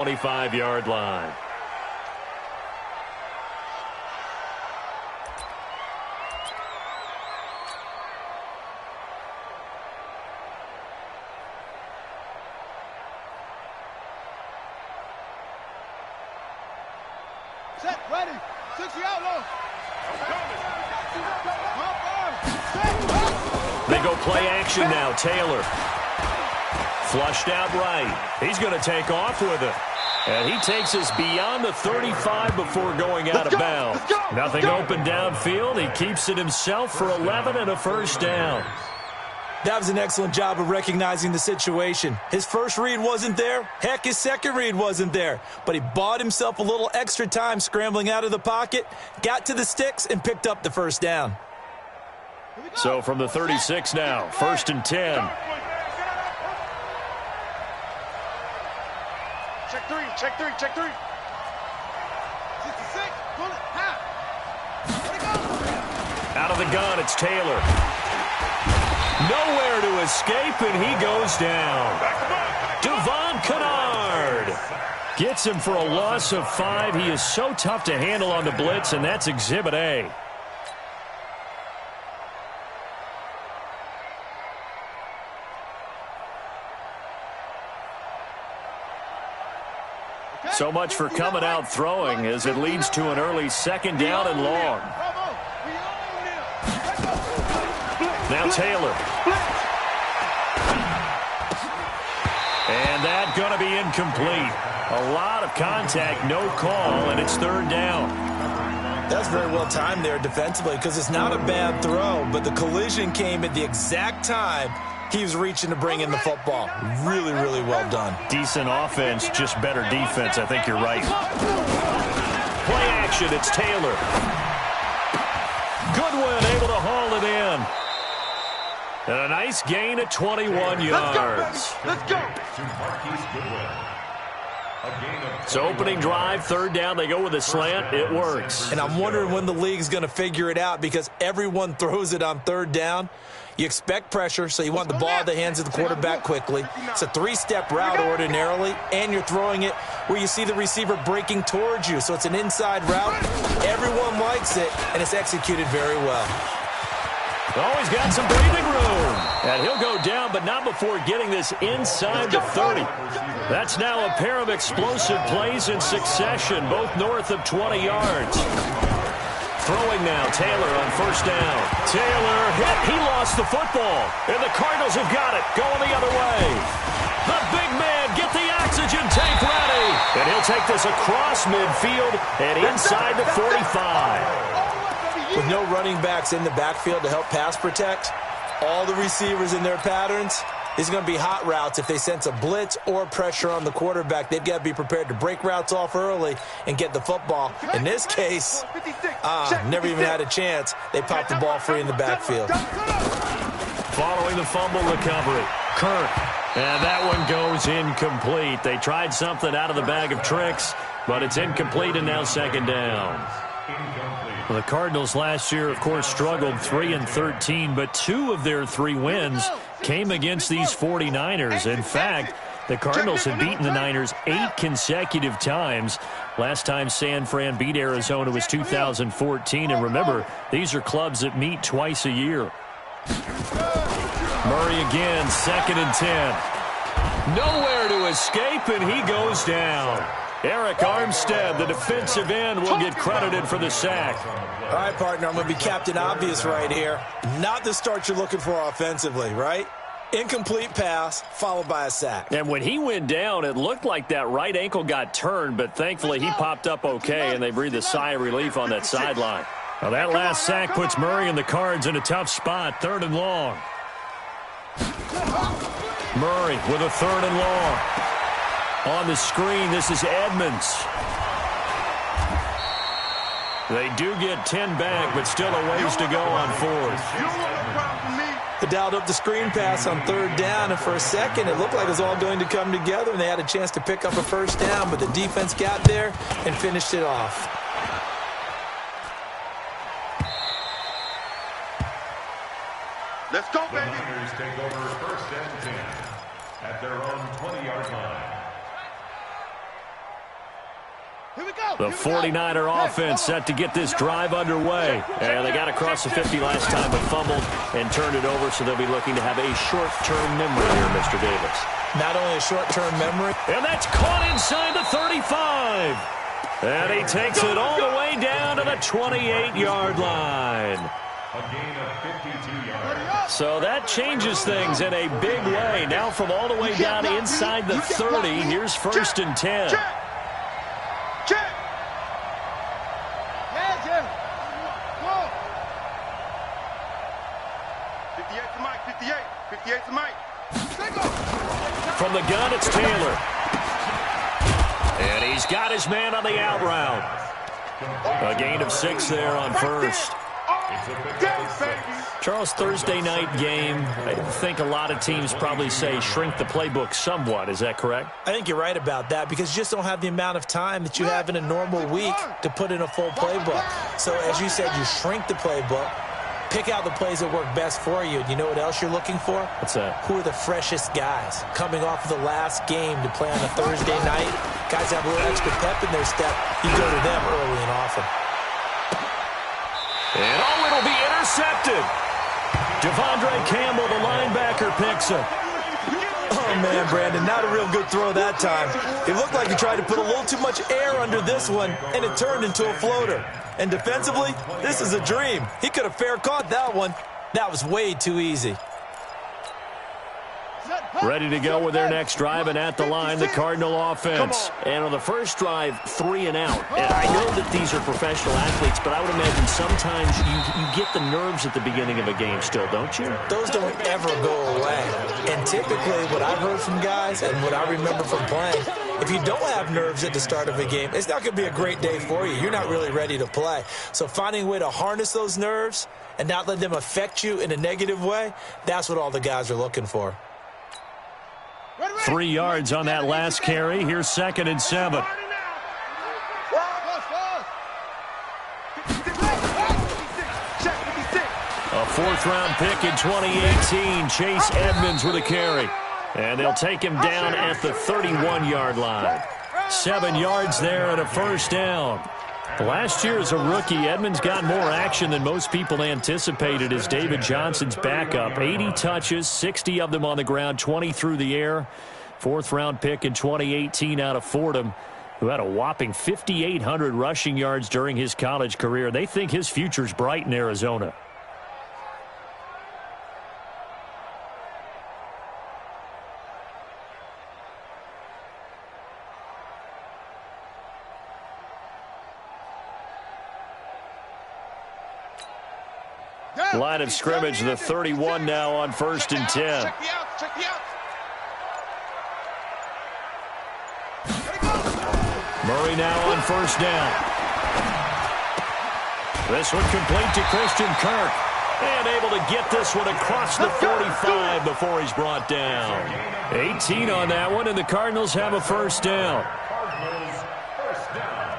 25-yard line. Set, ready, 60 out low. They go play action now. Taylor. Flushed out right. He's going to take off with it. And he takes us beyond the 35 before going out of bounds. Nothing open downfield. He keeps it himself for 11 and a first down. That was an excellent job of recognizing the situation. His first read wasn't there. Heck, his second read wasn't there. But he bought himself a little extra time scrambling out of the pocket, got to the sticks, and picked up the first down. So from the 36 now, 1st and 10. Check three, check three, check three. 66, pull it, half. Let it go. Out of the gun, it's Taylor. Nowhere to escape, and he goes down. Devon Kennard gets him for a loss of 5. He is so tough to handle on the blitz, and that's Exhibit A. So much for coming out throwing as it leads to an early 2nd down and long. Now Taylor. And that going to be incomplete. A lot of contact, no call, and it's 3rd down. That's very well timed there defensively because it's not a bad throw, but the collision came at the exact time he was reaching to bring in the football. Really, really well done. Decent offense, just better defense. I think you're right. Play action, it's Taylor. Goodwin able to haul it in. And a nice gain of 21 yards. Let's go. So opening drive, 3rd down, they go with a slant. It works. And I'm wondering when the league's going to figure it out because everyone throws it on 3rd down. You expect pressure, so you want the ball in the hands of the quarterback quickly. It's a 3-step route ordinarily, and you're throwing it where you see the receiver breaking towards you. So it's an inside route. Everyone likes it, and it's executed very well. Oh, he's got some breathing room. And he'll go down, but not before getting this inside the 30. That's now a pair of explosive plays in succession, both north of 20 yards. Throwing now, Taylor on 1st down. Taylor hit. He lost the football. And the Cardinals have got it. Going the other way. The big man, get the oxygen tank ready. And he'll take this across midfield and inside the 45. With no running backs in the backfield to help pass protect, all the receivers in their patterns, these are going to be hot routes. If they sense a blitz or pressure on the quarterback, they've got to be prepared to break routes off early and get the football. In this case, never even had a chance. They popped the ball free in the backfield. Following the fumble recovery, Kirk. And that one goes incomplete. They tried something out of the bag of tricks, but it's incomplete and now 2nd down. Well, the Cardinals last year, of course, struggled 3-13, but 2 of their 3 wins came against these 49ers. In fact, the Cardinals have beaten the Niners 8 consecutive times. Last time San Fran beat Arizona was 2014. And remember, these are clubs that meet twice a year. Murray again, 2nd and 10. Nowhere to escape, and he goes down. Eric Armstead, the defensive end, will get credited for the sack. All right, partner, I'm going to be Captain Obvious right here. Not the start you're looking for offensively, right? Incomplete pass, followed by a sack. And when he went down, it looked like that right ankle got turned, but thankfully he popped up okay, and they breathed a sigh of relief on that sideline. Now that last sack puts Murray and the Cards in a tough spot, 3rd and long. Murray with a 3rd and long. On the screen, this is Edmonds. They do get 10 back, but still a ways to go on 4th. They dialed up the screen pass on 3rd down, and for a second, it looked like it was all going to come together, and they had a chance to pick up a 1st down, but the defense got there and finished it off. Let's go, baby. The Niners take over 1st and 10 at their own 20-yard line. The 49er offense set to get this drive underway. And they got across the 50 last time but fumbled and turned it over, so they'll be looking to have a short-term memory here, Mr. Davis. Not only a short-term memory. And that's caught inside the 35. And he takes it all the way down to the 28-yard line. A gain of 52 yards. So that changes things in a big way. Now from all the way down inside the 30, here's 1st and 10. Check. Yeah, Jim. Whoa. 58 to Mike, 58. 58 to Mike. From the gun, it's Taylor. And he's got his man on the out route. A gain of 6 there on 1st. Charles, Thursday night game, I think a lot of teams probably say shrink the playbook somewhat. Is that correct? I think you're right about that because you just don't have the amount of time that you have in a normal week to put in a full playbook. So as you said, you shrink the playbook, pick out the plays that work best for you. And you know what else you're looking for? What's that? Who are the freshest guys coming off of the last game to play on a Thursday night? Guys have a little extra pep in their step. You go to them early and often. And it'll be intercepted. Devondre Campbell, the linebacker, picks it. Oh, man, Brandon, not a real good throw that time. It looked like he tried to put a little too much air under this one, and it turned into a floater. And defensively, this is a dream. He could have fair caught that one. That was way too easy. Ready to go with their next drive, and at the line, the Cardinal offense. And on the first drive, 3 and out. And I know that these are professional athletes, but I would imagine sometimes you get the nerves at the beginning of a game still, don't you? Those don't ever go away. And typically, what I've heard from guys and what I remember from playing, if you don't have nerves at the start of a game, it's not going to be a great day for you. You're not really ready to play. So finding a way to harness those nerves and not let them affect you in a negative way, that's what all the guys are looking for. 3 yards on that last carry. Here's 2nd and 7. A 4th-round pick in 2018. Chase Edmonds with a carry. And they'll take him down at the 31-yard line. 7 yards there and a 1st down. Last year as a rookie, Edmonds got more action than most people anticipated as David Johnson's backup. 80 touches, 60 of them on the ground, 20 through the air. 4th-round pick in 2018 out of Fordham, who had a whopping 5,800 rushing yards during his college career. They think his future's bright in Arizona. Line of scrimmage, the 31 now on 1st and 10. Check the outs. Murray now on 1st down. This one complete to Christian Kirk. And able to get this one across the 45 before he's brought down. 18 on that one, and the Cardinals have a 1st down. Cardinals, 1st down.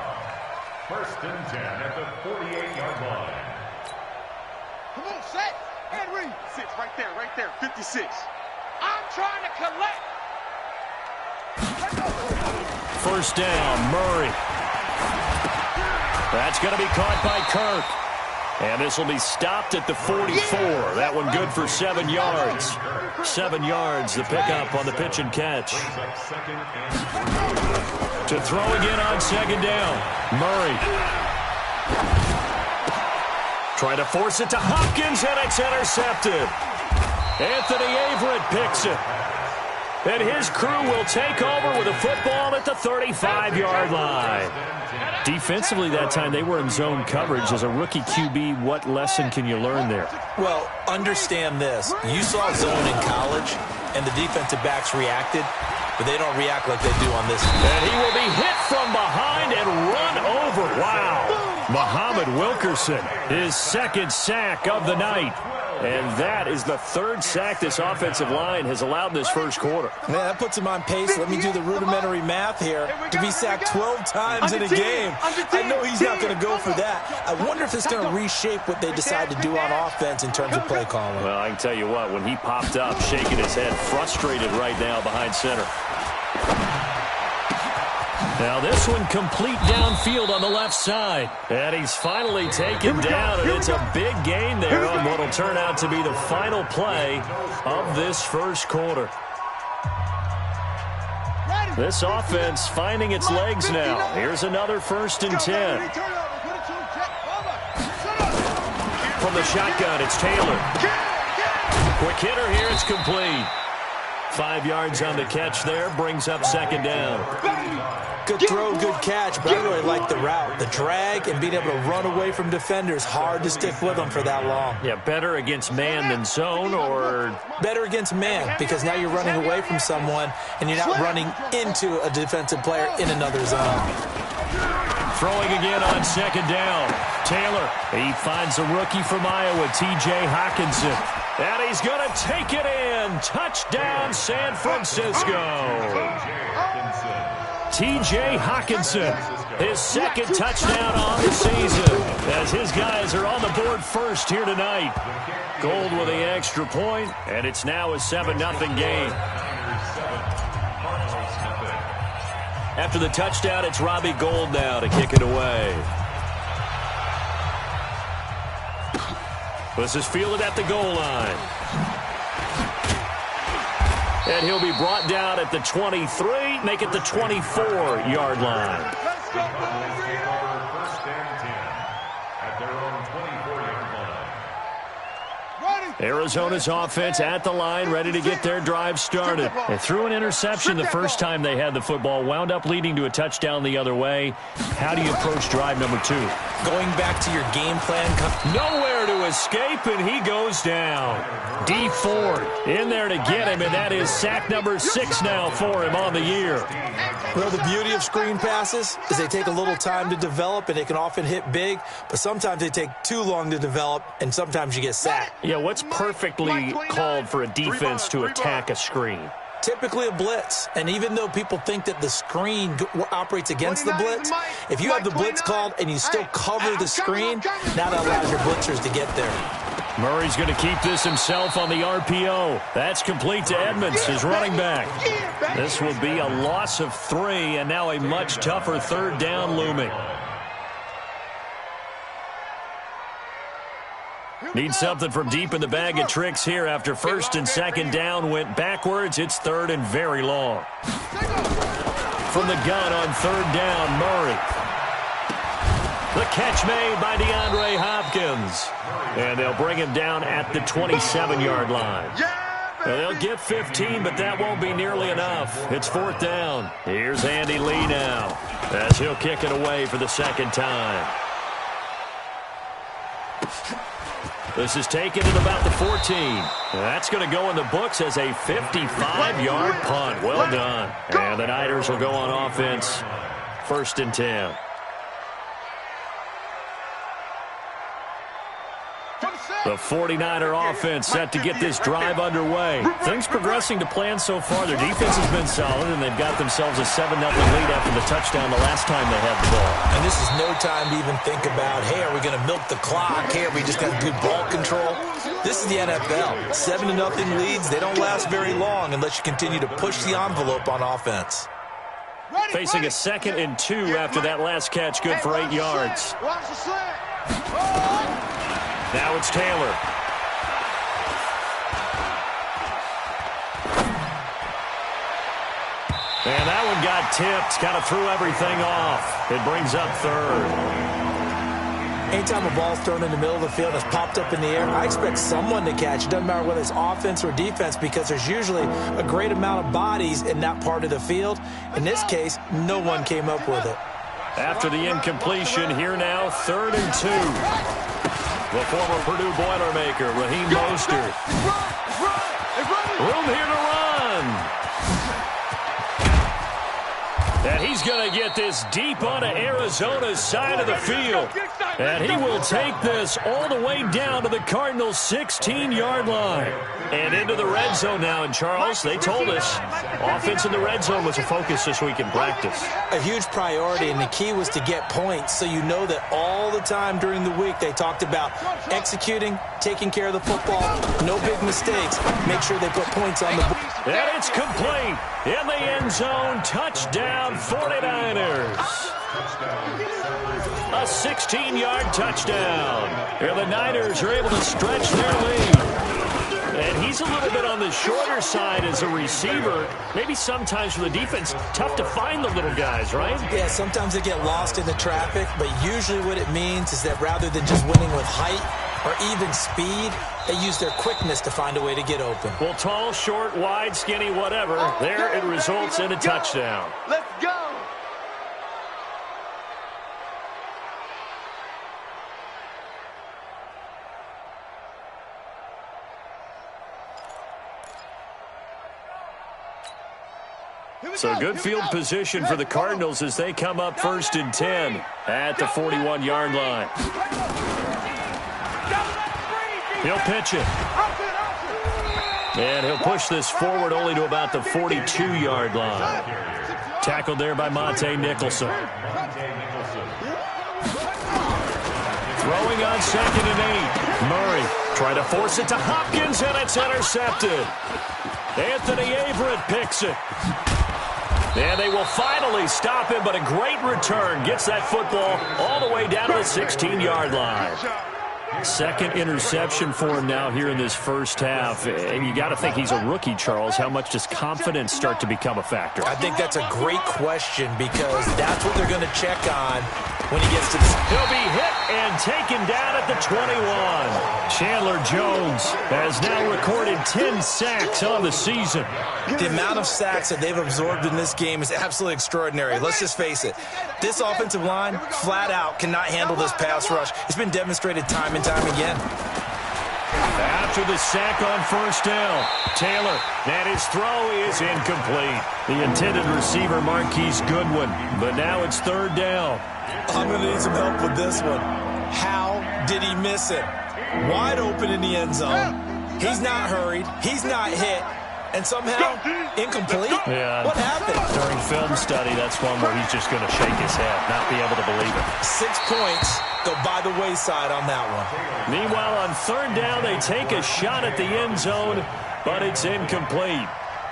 1st and 10 at the 48-yard line. Come on, set and read. 6 right there, 56. I'm trying to collect. 1st down, Murray. That's going to be caught by Kirk. And this will be stopped at the 44. That one good for 7 yards. 7 yards, the pickup on the pitch and catch. To throw again on 2nd down, Murray. Trying to force it to Hopkins, and it's intercepted. Anthony Averett picks it. And his crew will take over with a football at the 35-yard line. Defensively that time, they were in zone coverage. As a rookie QB, what lesson can you learn there? Well, understand this. You saw zone in college, and the defensive backs reacted, but they don't react like they do on this. And he will be hit from behind and run over. Wow. Muhammad Wilkerson, his 2nd sack of the night. And that is the 3rd sack this offensive line has allowed this 1st quarter. Man, that puts him on pace. Let me do the rudimentary math here. To be sacked 12 times in a game. I know he's not going to go for that. I wonder if it's going to reshape what they decide to do on offense in terms of play calling. Well, I can tell you what, when he popped up, shaking his head, frustrated right now behind center. Now this one complete downfield on the left side. And he's finally taken down, and it's a big gain there on what will turn out to be the final play of this first quarter. This offense finding its legs now. Here's another 1st and 10. From the shotgun, it's Taylor. Quick hitter here, it's complete. 5 yards on the catch there, brings up 2nd down. Good throw, good catch, but I really like the route. The drag and being able to run away from defenders, hard to stick with them for that long. Yeah, better against man than zone, or? Better against man, because now you're running away from someone and you're not running into a defensive player in another zone. Throwing again on 2nd down. Taylor, he finds a rookie from Iowa, T.J. Hockenson. And he's going to take it in. Touchdown, San Francisco. T.J. Hockenson, his 2nd touchdown on the season, as his guys are on the board first here tonight. Gold with the extra point, and it's now a 7-0 game. After the touchdown, it's Robbie Gould now to kick it away. This is fielded at the goal line. And he'll be brought down at the 23, make it the 24-yard line. Arizona's offense at the line, ready to get their drive started. They threw an interception the first time they had the football, wound up leading to a touchdown the other way. How do you approach drive number 2? Going back to your game plan. Nowhere to escape, and he goes down. D Ford in there to get him, and that is sack number 6 now for him on the year. Well, the beauty of screen passes is they take a little time to develop, and they can often hit big, but sometimes they take too long to develop, and sometimes you get sacked. Yeah, what's perfectly called for a defense to attack a screen? Typically a blitz, and even though people think that the screen operates against the blitz, if you have the blitz called and you still cover the screen, now that allows your blitzers to get there. Murray's going to keep this himself on the RPO. That's complete to Edmonds, his running back. This will be a loss of 3, and now a much tougher 3rd down looming. Need something from deep in the bag of tricks here after 1st and 2nd down went backwards. It's 3rd and very long. From the gun on 3rd down, Murray. The catch made by DeAndre Hopkins. And they'll bring him down at the 27-yard line. And they'll get 15, but that won't be nearly enough. It's 4th down. Here's Andy Lee now, as he'll kick it away for the 2nd time. This is taken at about the 14. That's going to go in the books as a 55-yard punt. Well done. And the Niners will go on offense. 1st and 10. The 49er offense set to get this drive underway. Things progressing to plan so far. Their defense has been solid, and they've got themselves a 7-0 lead after the touchdown the last time they had the ball. And this is no time to even think about, hey, are we going to milk the clock? Hey, are we just going to do ball control? This is the NFL. 7-0 leads, they don't last very long unless you continue to push the envelope on offense. Facing a 2nd and 2 after that last catch, good for 8 yards. Now it's Taylor. And that one got tipped, kind of threw everything off. It brings up 3rd. Anytime a ball's thrown in the middle of the field and it's popped up in the air, I expect someone to catch. It doesn't matter whether it's offense or defense, because there's usually a great amount of bodies in that part of the field. In this case, no one came up with it. After the incompletion, here now, 3rd and 2. The former Purdue Boilermaker, Raheem Mostert. Room here to run. And he's going to get this deep onto Arizona's side of the field. And he will take this all the way down to the Cardinals' 16-yard line. And into the red zone now. And, Charles, they told us offense in the red zone was a focus this week in practice. A huge priority, and the key was to get points. So you know that all the time during the week they talked about executing, taking care of the football, no big mistakes. Make sure they put points on the board. And it's complete in the end zone. Touchdown, touchdown, 49ers. A 16-yard touchdown. And the Niners are able to stretch their lead. And he's a little bit on the shorter side as a receiver. Maybe sometimes for the defense, tough to find the little guys, right? Yeah, sometimes they get lost in the traffic, but usually what it means is that rather than just winning with height or even speed, they use their quickness to find a way to get open. Well, tall, short, wide, skinny, whatever, there it results in a touchdown. Let's go. So good field position for the Cardinals as they come up 1st and 10 at the 41-yard line. He'll pitch it. And he'll push this forward only to about the 42-yard line. Tackled there by Monte Nicholson. Throwing on 2nd and 8. Murray trying to force it to Hopkins, and it's intercepted. Anthony Averett picks it. And they will finally stop him, but a great return gets that football all the way down to the 16-yard line. Second interception for him now here in this first half. And you got to think he's a rookie, Charles. How much does confidence start to become a factor? I think that's a great question because that's what they're going to check on when he gets to this. He'll be hit and taken down at the 21. Chandler Jones has now recorded 10 sacks on the season. The amount of sacks that they've absorbed in this game is absolutely extraordinary. Let's just face it. This offensive line, flat out, cannot handle this pass rush. It's been demonstrated time and time again. After the sack on 1st down, Taylor, and his throw is incomplete. The intended receiver, Marquise Goodwin, but now it's 3rd down. I'm going to need some help with this one. How did he miss it? Wide open in the end zone. He's not hurried. He's not hit. And somehow, incomplete? Yeah. What happened? During film study, that's one where he's just going to shake his head, not be able to believe it. 6 points go by the wayside on that one. Meanwhile, on 3rd down, they take a shot at the end zone, but it's incomplete.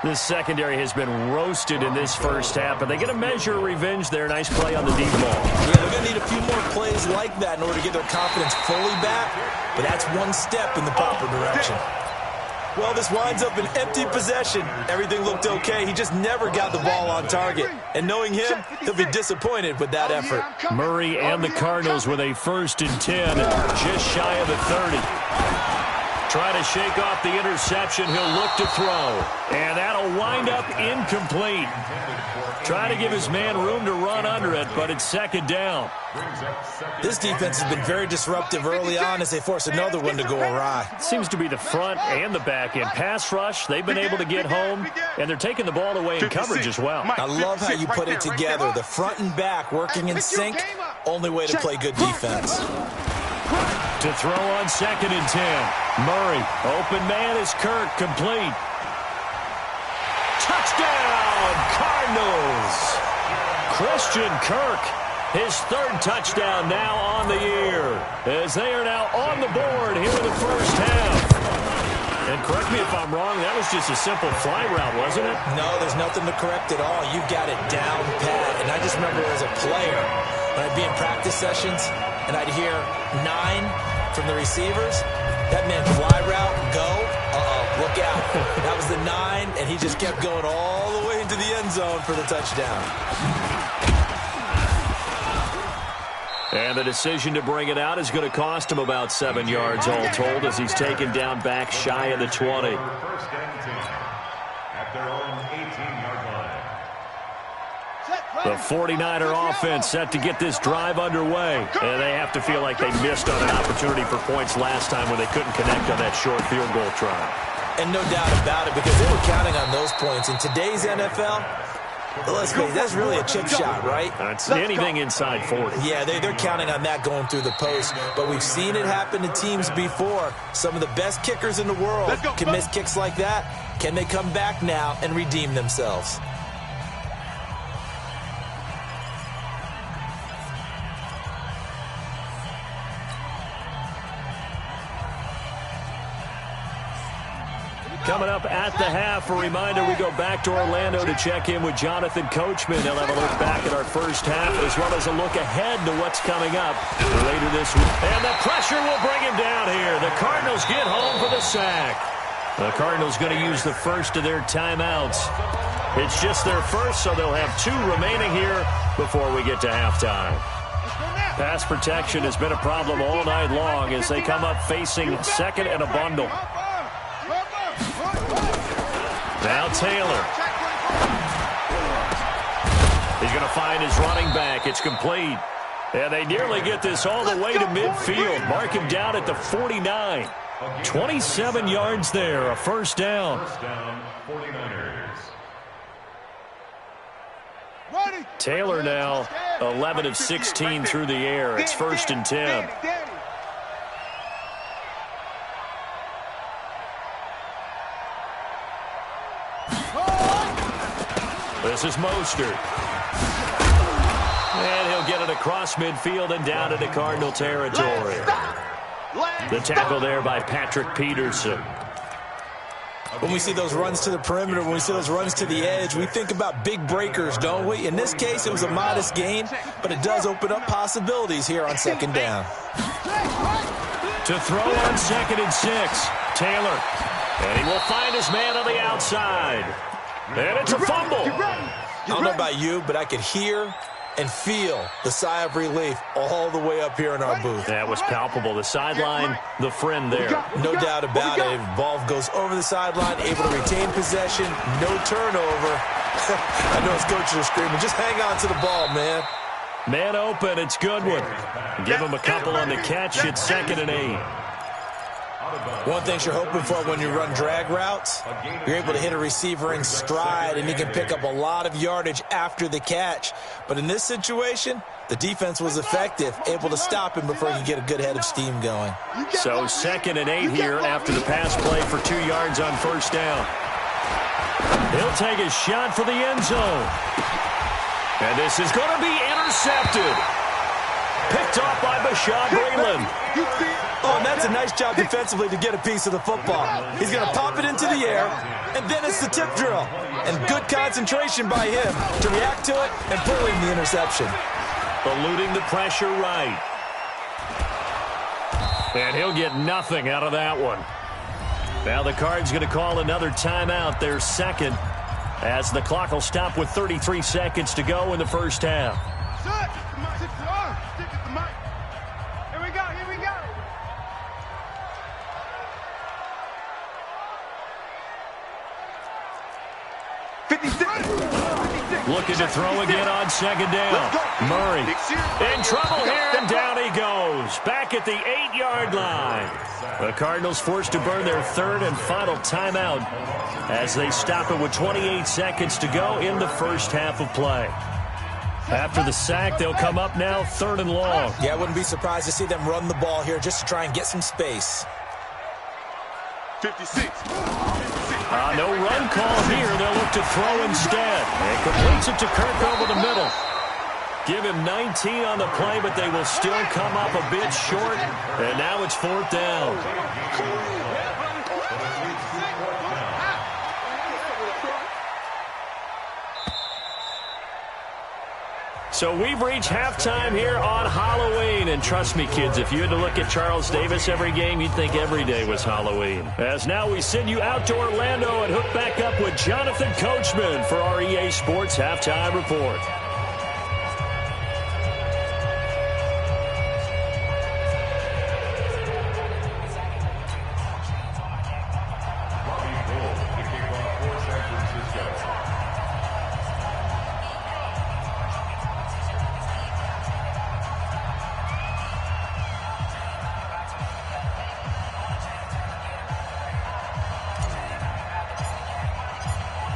This secondary has been roasted in this first half, but they get a measure of revenge there. Nice play on the deep ball. Yeah, they're going to need a few more plays like that in order to get their confidence fully back, but that's one step in the proper direction. Well, this winds up an empty possession. Everything looked okay. He just never got the ball on target. And knowing him, he'll be disappointed with that effort. Murray and the Cardinals with a 1st and 10, just shy of the 30. Try to shake off the interception. He'll look to throw. And that'll wind up incomplete. Try to give his man room to run under it, but it's 2nd down. This defense has been very disruptive early on as they force another one to go awry. Seems to be the front and the back end. Pass rush, they've been able to get home, and they're taking the ball away in coverage as well. I love how you put it together. The front and back working in sync, only way to play good defense. To throw on 2nd and 10. Murray, open man is Kirk, complete. Touchdown, Cardinals! Christian Kirk, his 3rd touchdown now on the year, as they are now on the board here in the first half. And correct me if I'm wrong, that was just a simple fly route, wasn't it? No, there's nothing to correct at all. You've got it down pat. And I just remember as a player, when I'd be in practice sessions, and I'd hear 9 from the receivers, that meant fly route, go, look out. That was the 9, and he just kept going all the way into the end zone for the touchdown. And the decision to bring it out is going to cost him about 7 yards all told as he's taken down back shy of the 20. The 49er offense set to get this drive underway. And they have to feel like they missed on an opportunity for points last time when they couldn't connect on that short field goal try. And no doubt about it, because they were counting on those points. In today's NFL, let's face it, that's really a chip shot, right? That's anything inside 40. Yeah, they're counting on that going through the post. But we've seen it happen to teams before. Some of the best kickers in the world can miss kicks like that. Can they come back now and redeem themselves? Coming up at the half, a reminder, we go back to Orlando to check in with Jonathan Coachman. He'll have a look back at our first half as well as a look ahead to what's coming up later this week. And the pressure will bring him down here. The Cardinals get home for the sack. The Cardinals going to use the first of their timeouts. It's just their first, so they'll have 2 remaining here before we get to halftime. Pass protection has been a problem all night long as they come up facing second and a bundle. Now Taylor. He's going to find his running back. It's complete. And they nearly get this all the way to midfield. Mark him down at the 49. 27 yards there, a first down. First down, 49ers. Taylor now 11 of 16 through the air. It's 1st and 10. This is Mostert. And he'll get it across midfield and down into Cardinal territory. The tackle there by Patrick Peterson. When we see those runs to the perimeter, when we see those runs to the edge, we think about big breakers, don't we? In this case, it was a modest gain, but it does open up possibilities here on second down. To throw on 2nd and 6, Taylor. And he will find his man on the outside. And it's a fumble. I don't know about you, but I could hear and feel the sigh of relief all the way up here in our booth. That was palpable. The sideline, the friend there. No doubt about it. Ball goes over the sideline, able to retain possession, no turnover. I know his coaches are screaming, just hang on to the ball, man. Man open, it's Goodwin. Give him a couple on the catch. It's 2nd and 8. One thing you're hoping for when you run drag routes, you're able to hit a receiver in stride, and he can pick up a lot of yardage after the catch. But in this situation, the defense was effective, able to stop him before he could get a good head of steam going. So 2nd and 8 here after the pass play for 2 yards on first down. He'll take a shot for the end zone. And this is going to be intercepted. Picked off by Bashaud Breeland. Oh, and that's a nice job defensively to get a piece of the football. He's going to pop it into the air, and then it's the tip drill. And good concentration by him to react to it and pull in the interception. Eluding the pressure right. And he'll get nothing out of that one. Now the Cards going to call another timeout, their second, as the clock will stop with 33 seconds to go in the first half. Looking to throw again on 2nd down. Murray in trouble here, and down he goes. Back at the 8-yard line. The Cardinals forced to burn their 3rd and final timeout as they stop it with 28 seconds to go in the first half of play. After the sack, they'll come up now 3rd and long. Yeah, I wouldn't be surprised to see them run the ball here just to try and get some space. 56. No run call here. They'll look to throw instead. And completes it to Kirk over the middle. Give him 19 on the play, but they will still come up a bit short. And now it's 4th down. So we've reached halftime here on Halloween. And trust me, kids, if you had to look at Charles Davis every game, you'd think every day was Halloween. As now we send you out to Orlando and hook back up with Jonathan Coachman for our EA Sports Halftime Report.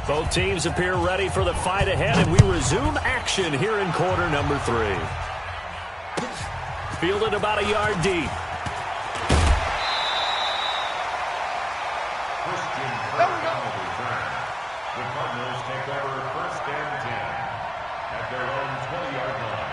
Both teams appear ready for the fight ahead, and we resume action here in quarter number 3. Fielded about a yard deep. The Cardinals take over 1st and 10 at their own 20-yard line.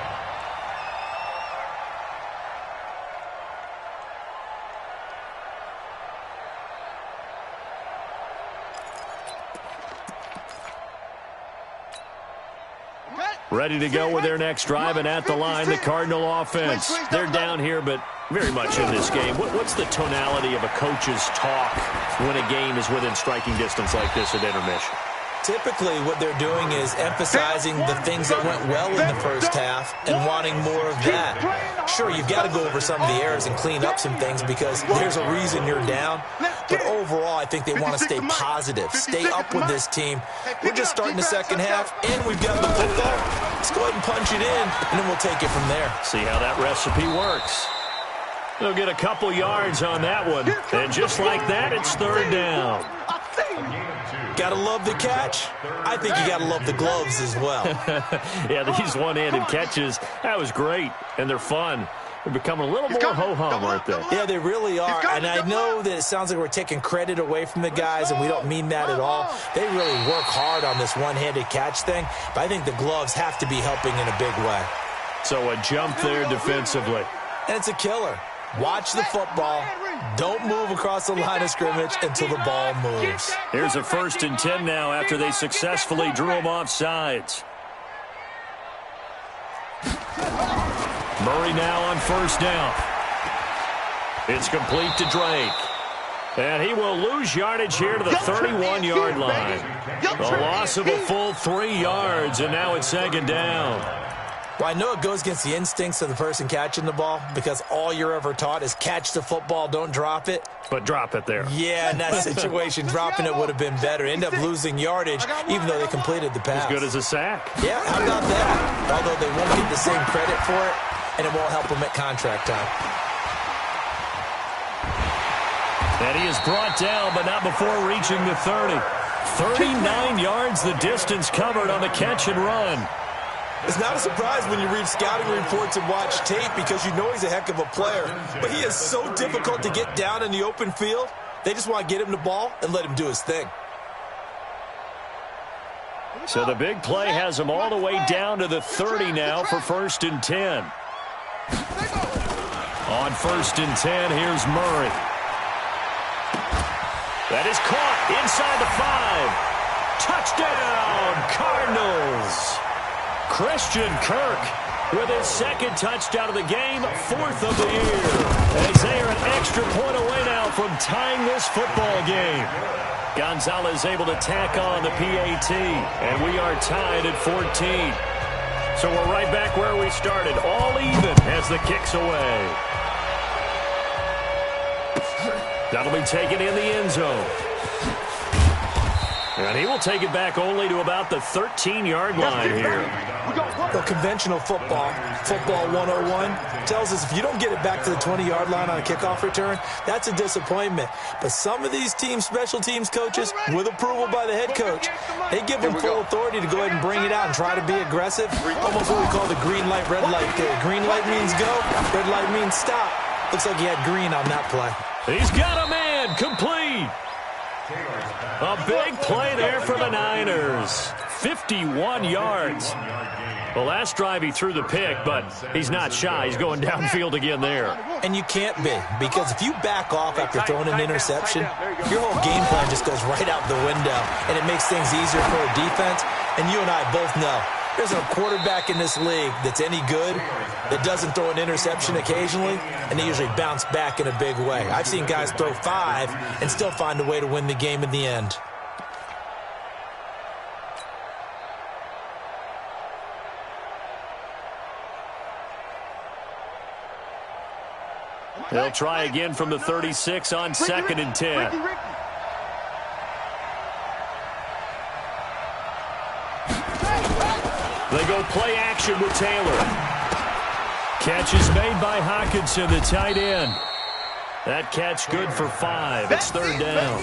Ready to go with their next drive, and at the line, the Cardinal offense. They're down here, but very much in this game. What's the tonality of a coach's talk when a game is within striking distance like this at intermission? Typically, what they're doing is emphasizing the things that went well in the first half and wanting more of that. Sure, you've got to go over some of the errors and clean up some things because there's a reason you're down. But overall, I think they want to stay positive, stay up with this team. We're just starting the second half, and we've got the football. Let's go ahead and punch it in, and then we'll take it from there. See how that recipe works. They'll get a couple yards on that one. And just like that, it's third down. Gotta love the catch. I think you gotta love the gloves as well. Yeah, these one-handed catches, that was great, and they're fun. They're becoming a little more ho-hum, aren't they? Yeah, they really are, and I know that it sounds like we're taking credit away from the guys, and we don't mean that at all. They really work hard on this one-handed catch thing, but I think the gloves have to be helping in a big way. So a jump there defensively. And it's a killer. Watch the football. Don't move across the line of scrimmage until the ball moves. Here's a 1st and 10 now after they successfully drew him off sides. Murray now on 1st down. It's complete to Drake. And he will lose yardage here to the 31-yard line. A loss of a full 3 yards, and now it's 2nd down. Well, I know it goes against the instincts of the person catching the ball because all you're ever taught is catch the football, don't drop it. But drop it there. Yeah, in that situation, dropping it would have been better. End up losing yardage, even though they completed the pass. As good as a sack. Yeah, how about that? Although they won't get the same credit for it, and it won't help them at contract time. And he is brought down, but not before reaching the 30. 39 yards the distance covered on the catch and run. It's not a surprise when you read scouting reports and watch tape because you know he's a heck of a player. But he is so difficult to get down in the open field. They just want to get him the ball and let him do his thing. So the big play has him all the way down to the 30 now for 1st and 10. On 1st and 10, here's Murray. That is caught inside the 5. Touchdown, Cardinals. Christian Kirk with his 2nd touchdown of the game, 4th of the year. As they are an extra point away now from tying this football game. Gonzalez able to tack on the PAT, and we are tied at 14. So we're right back where we started, all even as the kick's away. That'll be taken in the end zone. And he will take it back only to about the 13-yard line here. The conventional football 101, tells us if you don't get it back to the 20-yard line on a kickoff return, that's a disappointment. But some of these team special teams coaches, with approval by the head coach, they give them full authority to go ahead and bring it out and try to be aggressive. Almost what we call the green light, red light there. Green light means go, red light means stop. Looks like he had green on that play. He's got a man, complete. A big play there for the Niners. 51 yards. The last drive he threw the pick, but he's not shy. He's going downfield again there. And you can't be, because if you back off after throwing an interception, your whole game plan just goes right out the window, and it makes things easier for a defense. And you and I both know there's a quarterback in this league that's any good that doesn't throw an interception occasionally, and they usually bounce back in a big way. I've seen guys throw 5 and still find a way to win the game in the end. They'll try again from the 36 on 2nd and 10. They go play action with Taylor. Catch is made by Hockenson, the tight end. That catch good for 5. It's 3rd down.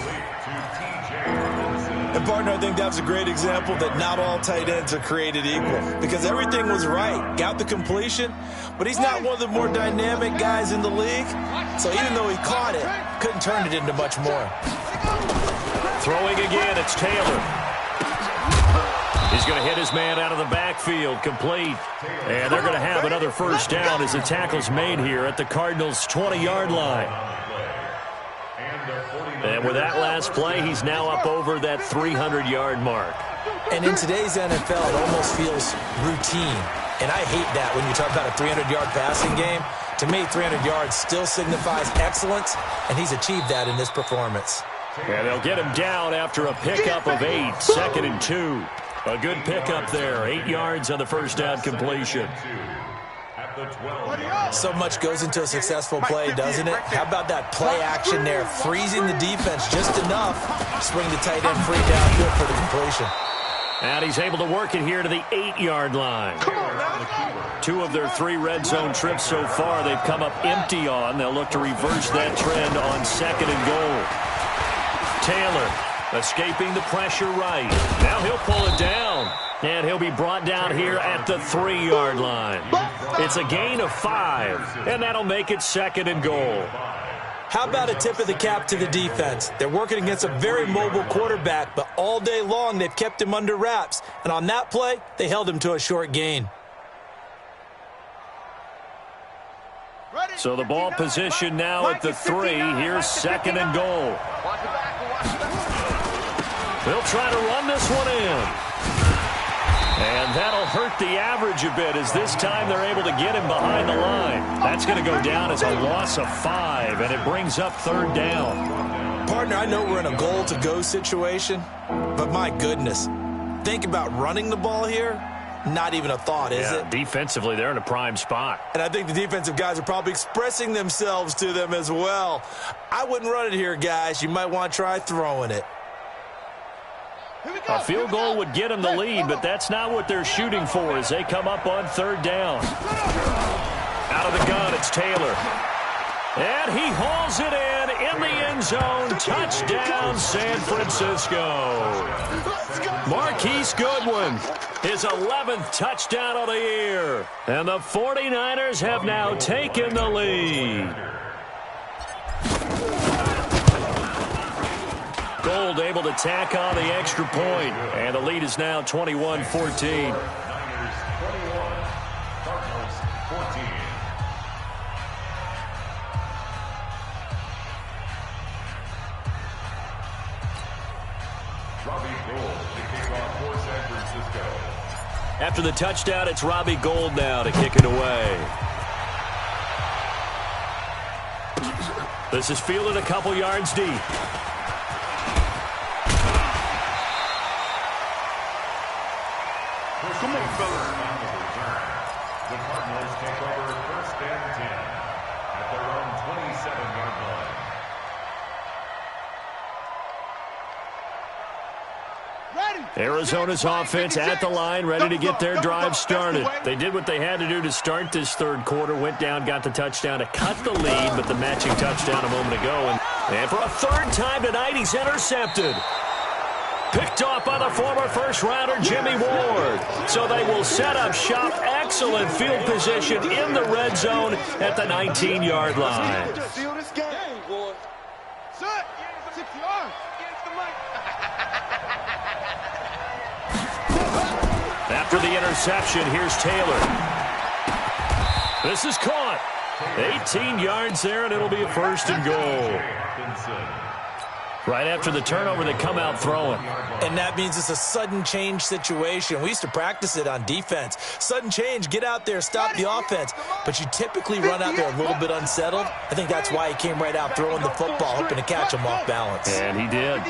And, partner, I think that was a great example that not all tight ends are created equal, because everything was right. Got the completion, but he's not one of the more dynamic guys in the league. So even though he caught it, couldn't turn it into much more. Throwing again, it's Taylor. He's going to hit his man out of the backfield, complete. And they're going to have another 1st down as the tackle's made here at the Cardinals' 20-yard line. And with that last play, he's now up over that 300-yard mark. And in today's NFL, it almost feels routine. And I hate that when you talk about a 300-yard passing game. To me, 300 yards still signifies excellence, and he's achieved that in this performance. And they'll get him down after a pickup of 8, 2nd and 2. A good pickup there, 8 yards on the first down completion. So much goes into a successful play, doesn't it? How about that play action there, freezing the defense just enough, swing the tight end free downfield for the completion. And he's able to work it here to the 8-yard line. 2 of their 3 red zone trips so far, they've come up empty on. They'll look to reverse that trend on 2nd and goal. Taylor escaping the pressure right. Now he'll pull it down. And he'll be brought down here at the 3-yard line. It's a gain of 5, and that'll make it 2nd and goal. How about a tip of the cap to the defense? They're working against a very mobile quarterback, but all day long they've kept him under wraps. And on that play, they held him to a short gain. So the ball position now at the 3. Here's 2nd and goal. They'll try to run this one in. And that'll hurt the average a bit as this time they're able to get him behind the line. That's going to go down as a loss of 5, and it brings up 3rd down. Partner, I know we're in a goal-to-go situation, but my goodness, think about running the ball here. Not even a thought, is it? Defensively, they're in a prime spot. And I think the defensive guys are probably expressing themselves to them as well. I wouldn't run it here, guys. You might want to try throwing it. A field goal would get them the lead, but that's not what they're shooting for as they come up on 3rd down. Out of the gun, it's Taylor. And he hauls it in the end zone. Touchdown, San Francisco. Marquise Goodwin, his 11th touchdown of the year. And the 49ers have now taken the lead. Gold able to tack on the extra point, and the lead is now 21-14. Niners 21, Cardinals 14. Robbie Gould to kick off for San Francisco. After the touchdown, it's Robbie Gould now to kick it away. This is fielded a couple yards deep. Come on, fellas. The Cardinals take over 1st and 10 at their own 27-yard line. Arizona's offense at the line, ready to get their drive started. They did what they had to do to start this 3rd quarter, went down, got the touchdown to cut the lead, but the matching touchdown a moment ago. And for a 3rd time tonight, he's intercepted. Picked off by the former 1st-rounder Jimmy Ward. So they will set up shop. Excellent field position in the red zone at the 19-yard line. After the interception, here's Taylor. This is caught. 18 yards there, and it'll be a 1st and goal. Right after the turnover, they come out throwing. And that means it's a sudden change situation. We used to practice it on defense. Sudden change, get out there, stop the offense. But you typically run out there a little bit unsettled. I think that's why he came right out throwing the football, hoping to catch him off balance. And he did.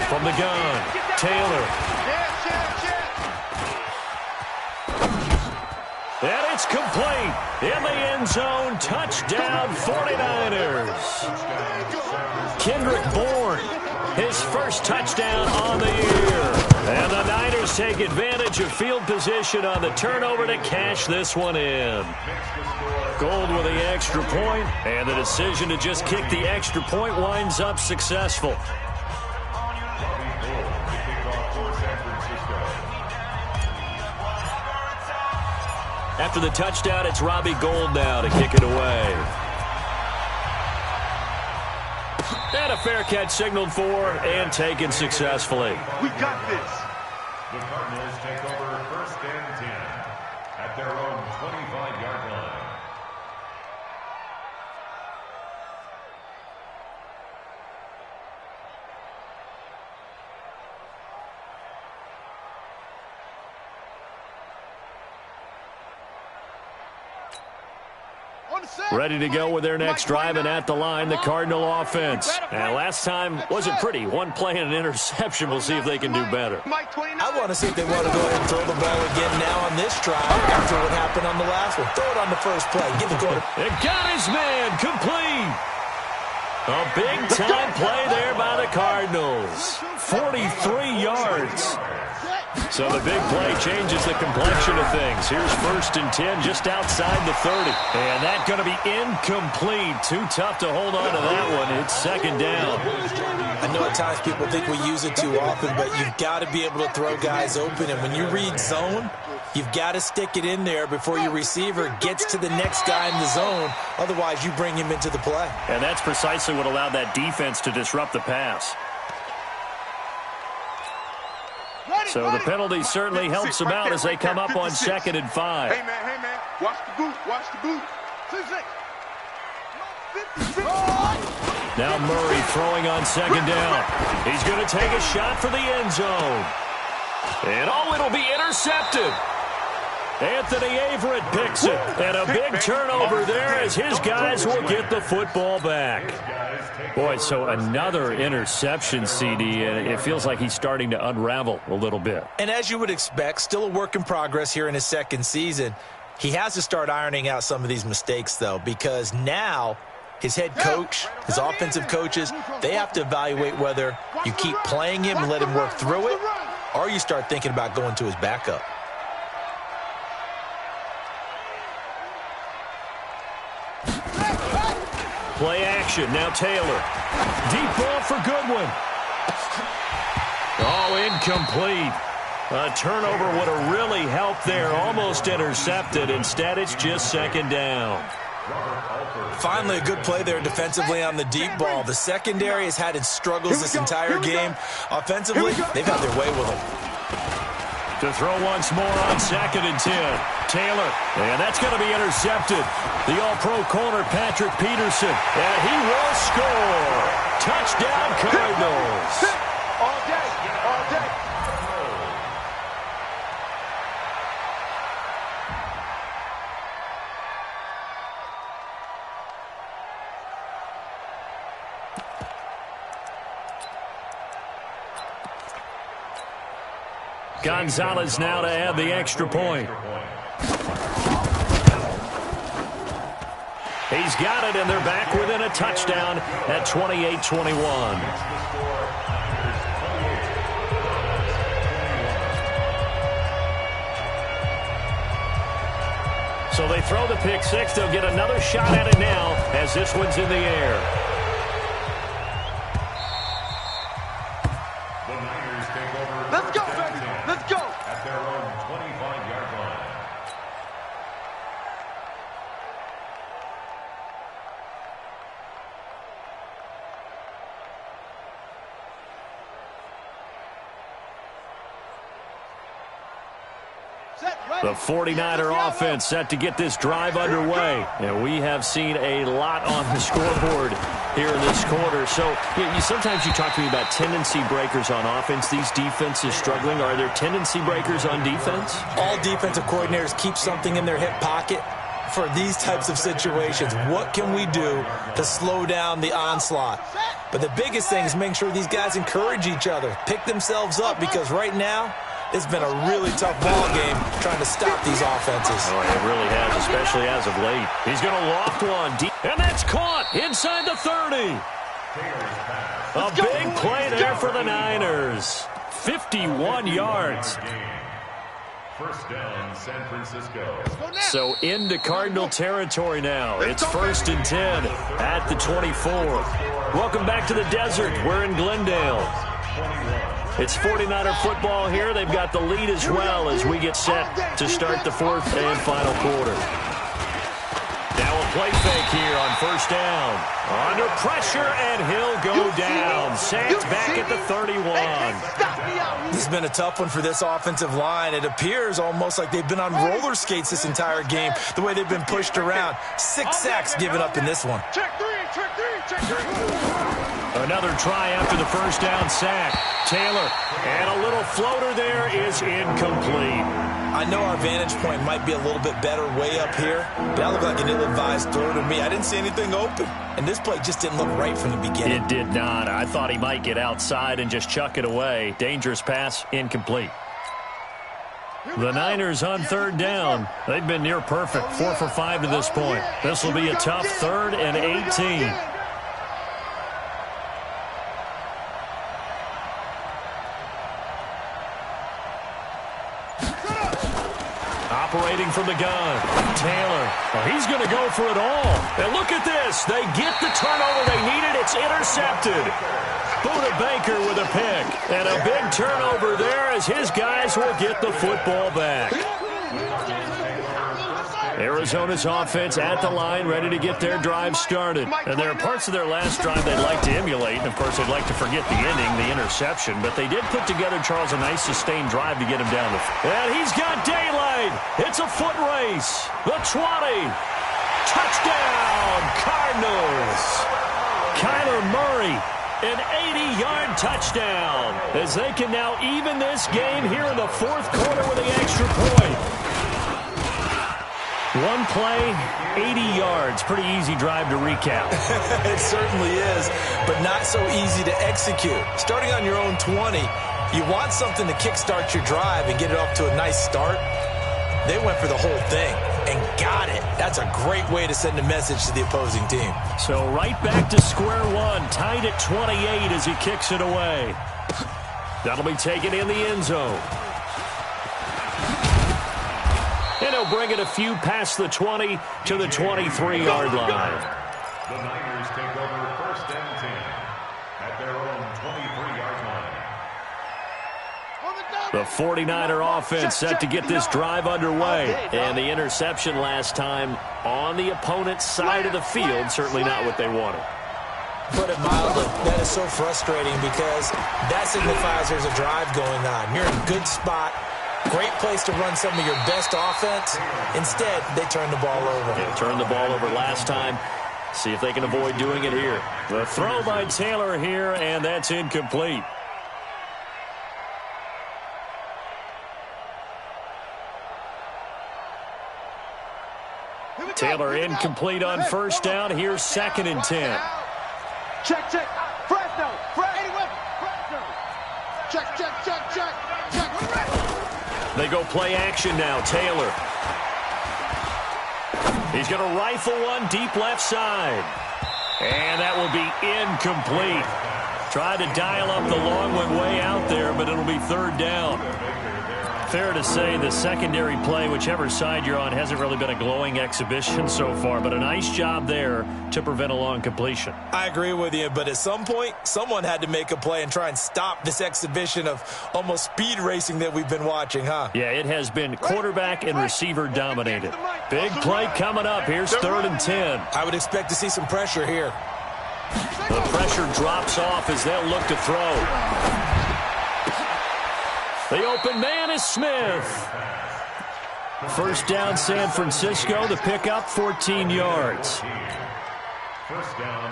From the gun, Taylor. And it's complete. In the end zone, touchdown 49ers. Kendrick Bourne, his 1st touchdown on the year. And the Niners take advantage of field position on the turnover to cash this one in. Gold with the extra point, and the decision to just kick the extra point winds up successful. After the touchdown, it's Robbie Gould now to kick it away. And a fair catch signaled for and taken successfully. We got this. The Cardinals take over 1st and 10 at their own 25-yard line. Ready to go with their next drive, and at the line, the Cardinal offense. And last time wasn't pretty. One play and an interception. We'll see if they can do better. I want to see if they want to go ahead and throw the ball again now on this drive after what happened on the last one. Throw it on the first play. Give the quarter. It got his man complete. A big-time play there by the Cardinals. 43 yards. So the big play changes the complexion of things. Here's 1st and 10 just outside the 30. And that's going to be incomplete. Too tough to hold on to that one. It's 2nd down. I know at times people think we use it too often, but you've got to be able to throw guys open. And when you read zone, you've got to stick it in there before your receiver gets to the next guy in the zone. Otherwise, you bring him into the play. And that's precisely what allowed that defense to disrupt the pass. So the penalty certainly helps them out as they come up on 2nd and 5. Hey, man, watch the boot, watch the boot. Now Murray throwing on 2nd down. He's going to take a shot for the end zone. And it'll be intercepted. Anthony Averett picks it. And a big turnover there as his guys will get the football back. Boy, so another interception, CD, and it feels like he's starting to unravel a little bit. And as you would expect, still a work in progress here in his 2nd season. He has to start ironing out some of these mistakes, though, because now his head coach, his offensive coaches, they have to evaluate whether you keep playing him and let him work through it, or you start thinking about going to his backup. Play action. Now Taylor. Deep ball for Goodwin. Oh, incomplete. A turnover would have really helped there. Almost intercepted. Instead, it's just 2nd down. Finally, a good play there defensively on the deep ball. The secondary has had its struggles this entire game. Offensively, they've had their way with them. To throw once more on 2nd and 10. Taylor, and that's going to be intercepted. The all-pro corner, Patrick Peterson, and he will score. Touchdown, Cardinals. All day, all day. Gonzalez now to add the extra point. He's got it, and they're back within a touchdown at 28-21. So they throw the pick six. They'll get another shot at it now as this one's in the air. Let's go, baby. Let's go. At their own 25-yard line. The 49er offense set to get this drive underway. And we have seen a lot on the scoreboard here in this quarter. So sometimes you talk to me about tendency breakers on offense. These defenses struggling. Are there tendency breakers on defense? All defensive coordinators keep something in their hip pocket for these types of situations. What can we do to slow down the onslaught? But the biggest thing is making sure these guys encourage each other, pick themselves up, because right now, it's been a really tough ball game trying to stop these offenses. Oh, it really has, especially as of late. He's going to loft one deep, and that's caught inside the 30. A big play there for the Niners. 51 yards. First down, San Francisco. So into Cardinal territory now. It's 1st and 10 at the 24. Welcome back to the desert. We're in Glendale. It's 49er football here. They've got the lead as well as we get set to start the 4th and final quarter. Now a play fake here on 1st down. Under pressure, and he'll go down. Sacked back at the 31. This has been a tough one for this offensive line. It appears almost like they've been on roller skates this entire game, the way they've been pushed around. 6 sacks given up in this one. Check three, check three, check three. Another try after the first down sack. Taylor, and a little floater there is incomplete. I know our vantage point might be a little bit better way up here, but that looked like an ill-advised throw to me. I didn't see anything open, and this play just didn't look right from the beginning. It did not. I thought he might get outside and just chuck it away. Dangerous pass, incomplete. The Niners on third down. They've been near perfect, 4 for 5 to this point. This will be a tough 3rd and 18. Operating from the gun, Taylor. Well, he's going to go for it all. And look at this. They get the turnover they needed. It's intercepted. Buda Baker with a pick. And a big turnover there as his guys will get the football back. Arizona's offense at the line, ready to get their drive started. And there are parts of their last drive they'd like to emulate. And, of course, they'd like to forget the ending, the interception. But they did put together, Charles, a nice sustained drive to get him down the field. And he's got daylight. It's a foot race. The 20. Touchdown, Cardinals. Kyler Murray, an 80-yard touchdown. As they can now even this game here in the 4th quarter with the extra point. One play, 80 yards. Pretty easy drive to recap. It certainly is, but not so easy to execute. Starting on your own 20, you want something to kickstart your drive and get it off to a nice start. They went for the whole thing and got it. That's a great way to send a message to the opposing team. So right back to square one, tied at 28 as he kicks it away. That'll be taken in the end zone. And he'll bring it a few past the 20 to the 23-yard line. The Niners take over 1st and 10 at their own 23-yard line. The 49er offense set to get this drive underway. And the interception last time on the opponent's side of the field, certainly not what they wanted. Put it mildly, that is so frustrating because that signifies there's a drive going on. You're in a good spot. Great place to run some of your best offense. Instead, they turn the ball over. They turned the ball over last time. See if they can avoid doing it here. The throw by Taylor here, and that's incomplete. Taylor incomplete on first down. Here's 2nd and 10. Check. Fresno. Check. They go play action now. Taylor. He's going to rifle one deep left side. And that will be incomplete. Tried to dial up the long one way out there, but it'll be 3rd down. Fair to say the secondary play, whichever side you're on, hasn't really been a glowing exhibition so far, but a nice job there to prevent a long completion. I agree with you, but at some point, someone had to make a play and try and stop this exhibition of almost speed racing that we've been watching, huh? Yeah, it has been quarterback and receiver dominated. Big play coming up. Here's 3rd and 10. I would expect to see some pressure here. The pressure drops off as they'll look to throw. The open man is Smith. First down, San Francisco. The pickup, 14 yards.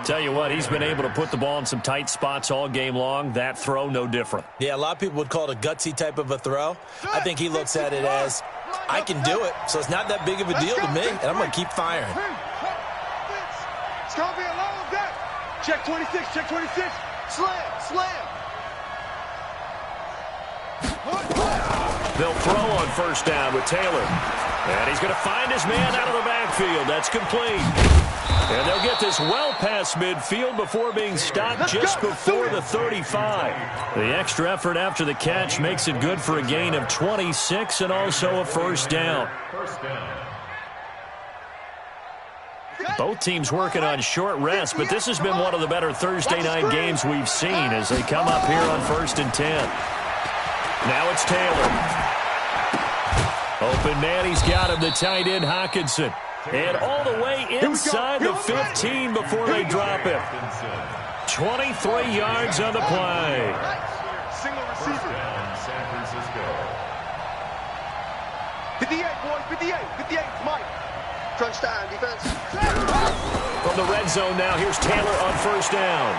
Tell you what, he's been able to put the ball in some tight spots all game long. That throw, no different. Yeah, a lot of people would call it a gutsy type of a throw. I think he looks at it as, I can do it, so it's not that big of a deal to me, and I'm going to keep firing. It's going to be a long day. Check 26. Slam. They'll throw on first down with Taylor. And he's going to find his man out of the backfield. That's complete. And they'll get this well past midfield before being stopped just before the 35. The extra effort after the catch makes it good for a gain of 26 and also a first down. Both teams working on short rest, but this has been one of the better Thursday night games we've seen as they come up here on 1st and 10. Now it's Taylor. Open man, he's got him, the tight end, Hockenson. And all the way inside the 15 before they drop him. 23 yards on the play. Single receiver. San Francisco. 58, boys, 58, Mike. Crunch time, defense. From the red zone now, here's Taylor on first down.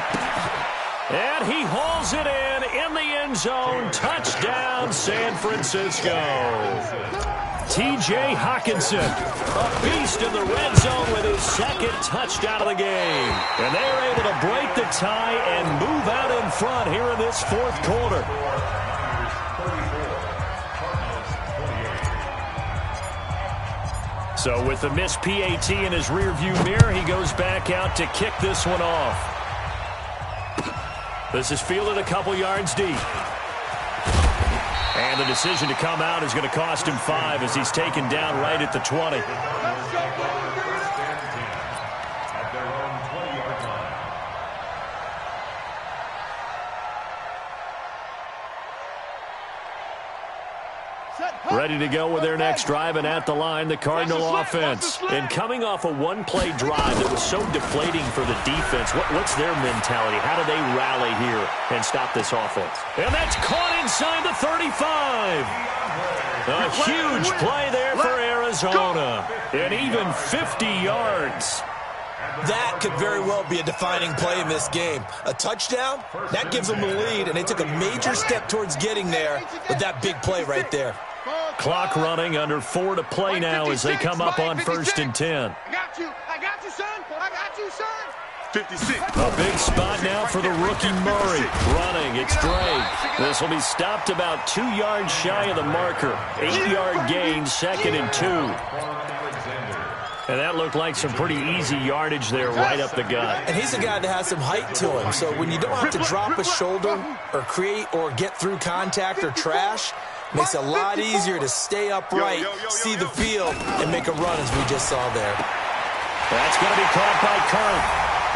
And he hauls it in the end zone. Touchdown, San Francisco. T.J. Hockenson, a beast in the red zone with his second touchdown of the game. And they're able to break the tie and move out in front here in this fourth quarter. So with the missed PAT in his rearview mirror, he goes back out to kick this one off. This is fielded a couple yards deep. And the decision to come out is going to cost him 5 as he's taken down right at the 20. Ready to go with their next drive, and at the line, the Cardinal offense. And coming off a one-play drive that was so deflating for the defense, what's their mentality? How do they rally here and stop this offense? And that's caught inside the 35. A huge play there for Arizona. And even 50 yards. That could very well be a defining play in this game. A touchdown, that gives them the lead, and they took a major step towards getting there with that big play right there. Clock running, under 4 to play now as they come up on 1st and 10. I got you, son. I got you, son. 56. A big spot now for the rookie Murray. Running, it's Drake. This will be stopped about 2 yards shy of the marker. 8-yard gain, 2nd and 2. And that looked like some pretty easy yardage there right up the gut. And he's a guy that has some height to him. So when you don't have to drop a shoulder or create or get through contact or trash, makes it a lot easier to stay upright, see the field, and make a run as we just saw there. That's going to be caught by Kirk.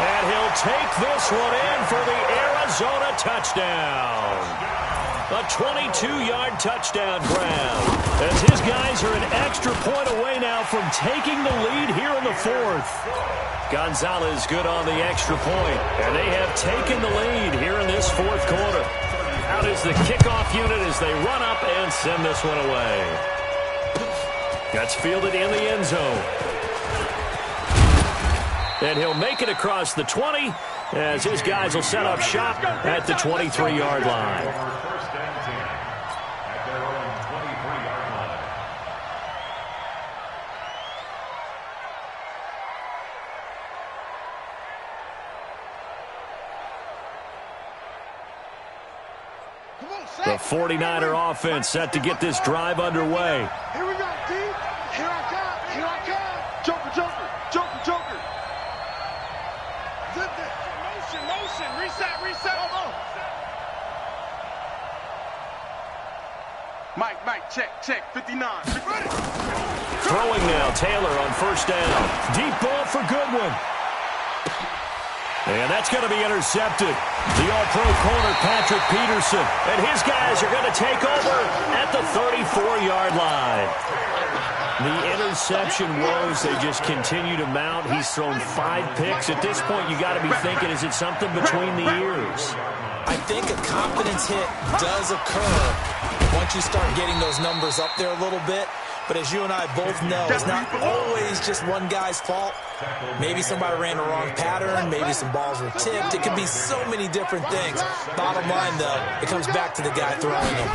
And he'll take this one in for the Arizona touchdown. A 22-yard touchdown grab. As his guys are an extra point away now from taking the lead here in the 4th. Gonzalez good on the extra point. And they have taken the lead here in this 4th quarter. Out is the kickoff unit as they run up and send this one away. That's fielded in the end zone. And he'll make it across the 20 as his guys will set up shop at the 23-yard line. The 49er offense set to get this drive underway. Here we go, D. Here I come. Here I come. Joker, Joker. Joker, Joker. Zip this. Motion. Reset. Mike, check. 59. Ready. Throwing now, Taylor on 1st down. Deep ball for Goodwin. And that's going to be intercepted. The all-pro corner, Patrick Peterson. And his guys are going to take over at the 34-yard line. The interception woes, they just continue to mount. He's thrown 5 picks. At this point, you got to be thinking, is it something between the ears? I think a confidence hit does occur once you start getting those numbers up there a little bit. But as you and I both know, it's not always just one guy's fault. Maybe somebody ran the wrong pattern. Maybe some balls were tipped. It could be so many different things. Bottom line, though, it comes back to the guy throwing them.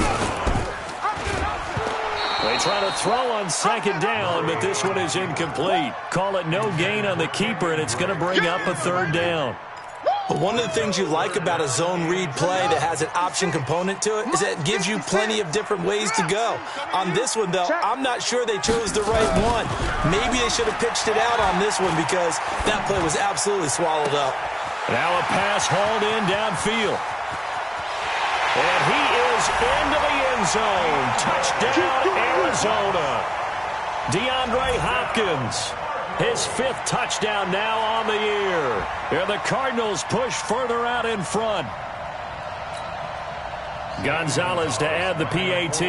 They try to throw on 2nd down, but this one is incomplete. Call it no gain on the keeper, and it's going to bring up a 3rd down. But one of the things you like about a zone read play that has an option component to it is that it gives you plenty of different ways to go. On this one, though, I'm not sure they chose the right one. Maybe they should have pitched it out on this one because that play was absolutely swallowed up. Now a pass hauled in downfield. And he is into the end zone. Touchdown, Arizona. DeAndre Hopkins. His 5th touchdown now on the year. And the Cardinals push further out in front. Gonzalez to add the PAT.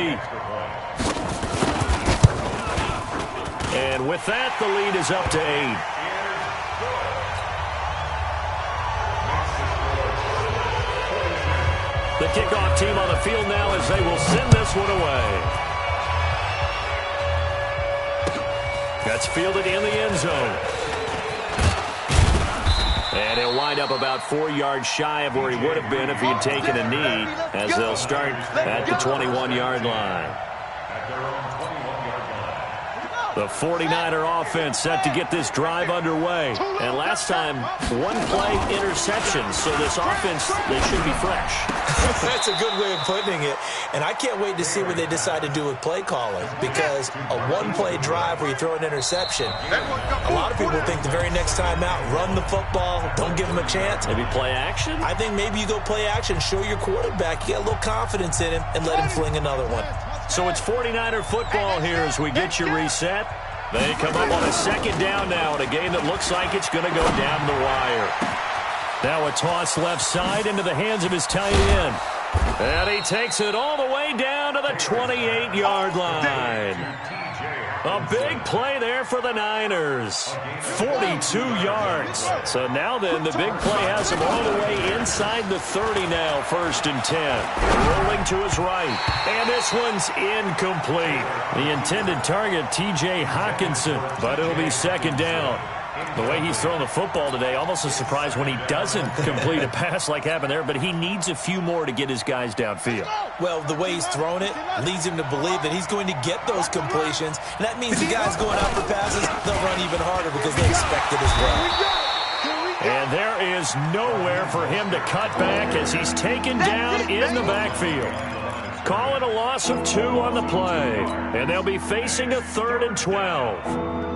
And with that, the lead is up to 8. The kickoff team on the field now as they will send this one away. That's fielded in the end zone. And he'll wind up about 4 yards shy of where he would have been if he had taken a knee, as they'll start at the 21-yard line. The 49er offense set to get this drive underway. And last time, one-play interception. So this offense, they should be fresh. That's a good way of putting it. And I can't wait to see what they decide to do with play calling, because a one-play drive where you throw an interception, a lot of people think the very next time out, run the football, don't give them a chance. Maybe play action? I think maybe you go play action, show your quarterback, you get a little confidence in him, and let him fling another one. So it's 49er football here as we get you reset. They come up on a second down now in a game that looks like it's going to go down the wire. Now a toss left side into the hands of his tight end. And he takes it all the way down to the 28-yard line. A big play there for the Niners. 42 yards. So now then, the big play has him all the way inside the 30 now, 1st and 10. Rolling to his right. And this one's incomplete. The intended target, T.J. Hawkinson, but it'll be second down. The way he's throwing the football today, almost a surprise when he doesn't complete a pass like happened there, but he needs a few more to get his guys downfield. Well, the way he's thrown it leads him to believe that he's going to get those completions, and that means the guys going out for passes, they'll run even harder because they expect it as well. And there is nowhere for him to cut back as he's taken down in the backfield. Call it a loss of 2 on the play, and they'll be facing a 3rd and 12.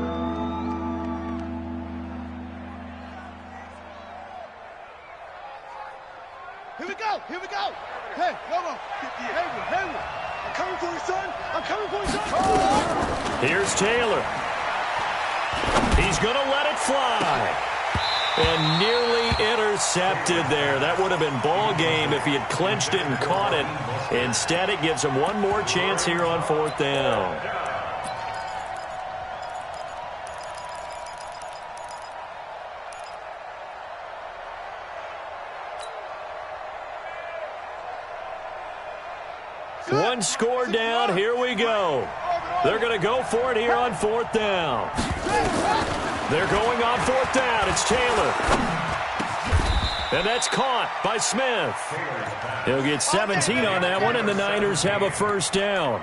Here we go. Hey, Lobo. Hayward. I'm coming for you, son. I'm coming for you, son. Here's Taylor. He's going to let it fly. And nearly intercepted there. That would have been ball game if he had clinched it and caught it. Instead, it gives him one more chance here on 4th down. One score down. Here we go. They're going to go for it here on 4th down. They're going on 4th down. It's Taylor. And that's caught by Smith. He'll get 17 on that one, and the Niners have a 1st down.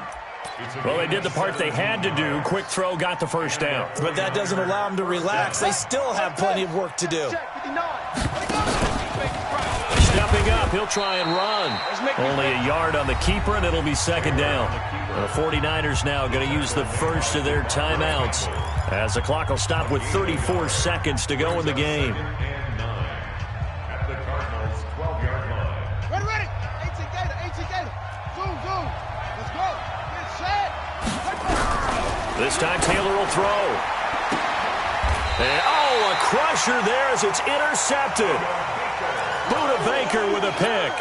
Well, they did the part they had to do. Quick throw, got the 1st down. But that doesn't allow them to relax. They still have plenty of work to do. Stepping up, he'll try and run. Only a yard on the keeper, and it'll be 2nd down. The 49ers now going to use the first of their timeouts, as the clock will stop with 34 seconds to go in the game. At the Cardinals' 12-yard line. Ready. 18 Gator. Zoom. Let's go. Get set. This time Taylor will throw. And, a crusher there as it's intercepted. Buda Baker with a pick.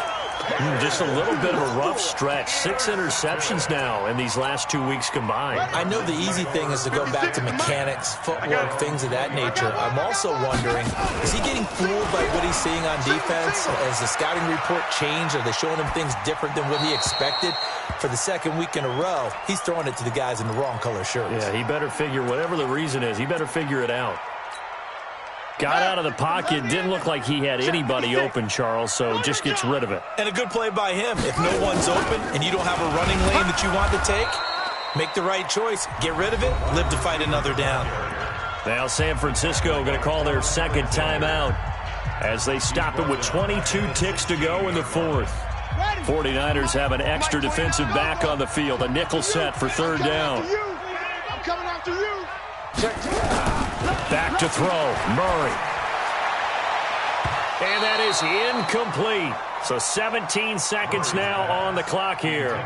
Just a little bit of a rough stretch. 6 interceptions now in these last 2 weeks combined. I know the easy thing is to go back to mechanics, footwork, things of that nature. I'm also wondering, is he getting fooled by what he's seeing on defense? Has the scouting report changed? Are they showing him things different than what he expected? For the 2nd week in a row, he's throwing it to the guys in the wrong color shirts. Yeah, he better figure, whatever the reason is, he better figure it out. Got out of the pocket. Didn't look like he had anybody open, Charles, so just gets rid of it. And a good play by him. If no one's open and you don't have a running lane that you want to take, make the right choice. Get rid of it. Live to fight another down. Now San Francisco going to call their 2nd timeout as they stop it with 22 ticks to go in the 4th. 49ers have an extra defensive back on the field. A nickel set for 3rd down. I'm coming after you. Back to throw, Murray. And that is incomplete. So 17 seconds now on the clock here.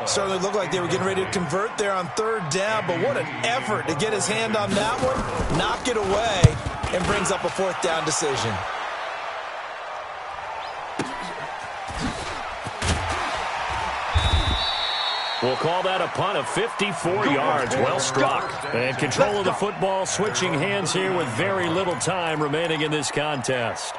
Certainly looked like they were getting ready to convert there on 3rd down, but what an effort to get his hand on that one, knock it away, and brings up a 4th down decision. We'll call that a punt of 54 yards. Well struck. And control of the football switching hands here with very little time remaining in this contest.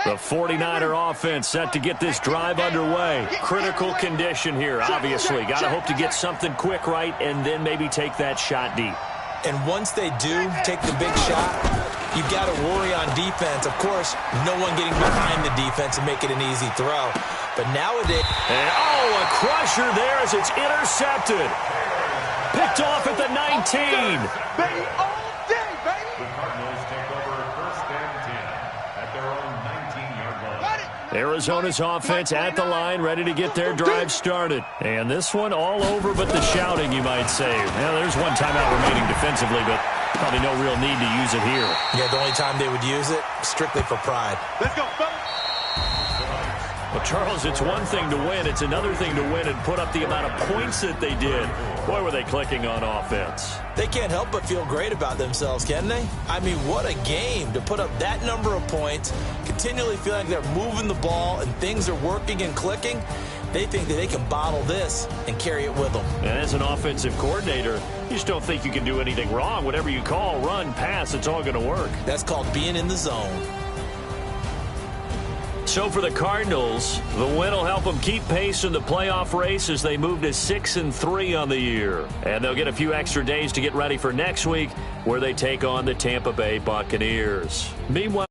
The The 49er offense set to get this drive underway. Critical condition here, obviously. Got to hope to get something quick right and then maybe take that shot deep. And once they do take the big shot, you've got to worry on defense. Of course, no one getting behind the defense and make it an easy throw. But nowadays... And, oh, a crusher there as it's intercepted. Picked off at the 19. Baby, all day, baby. The Cardinals take over first and 10 at their own 19-yard line. Arizona's offense at the line, ready to get their drive started. And this one all over but the shouting, you might say. Now, there's one timeout remaining defensively, but probably no real need to use it here. Yeah, the only time they would use it, strictly for pride. Let's go, fellas. Well, Charles, it's one thing to win. It's another thing to win and put up the amount of points that they did. Boy, were they clicking on offense. They can't help but feel great about themselves, can they? I mean, what a game to put up that number of points, continually feeling like they're moving the ball and things are working and clicking. They think that they can bottle this and carry it with them. And as an offensive coordinator, you just don't think you can do anything wrong. Whatever you call, run, pass, it's all going to work. That's called being in the zone. So for the Cardinals, the win will help them keep pace in the playoff race as they move to 6-3 on the year. And they'll get a few extra days to get ready for next week, where they take on the Tampa Bay Buccaneers. Meanwhile,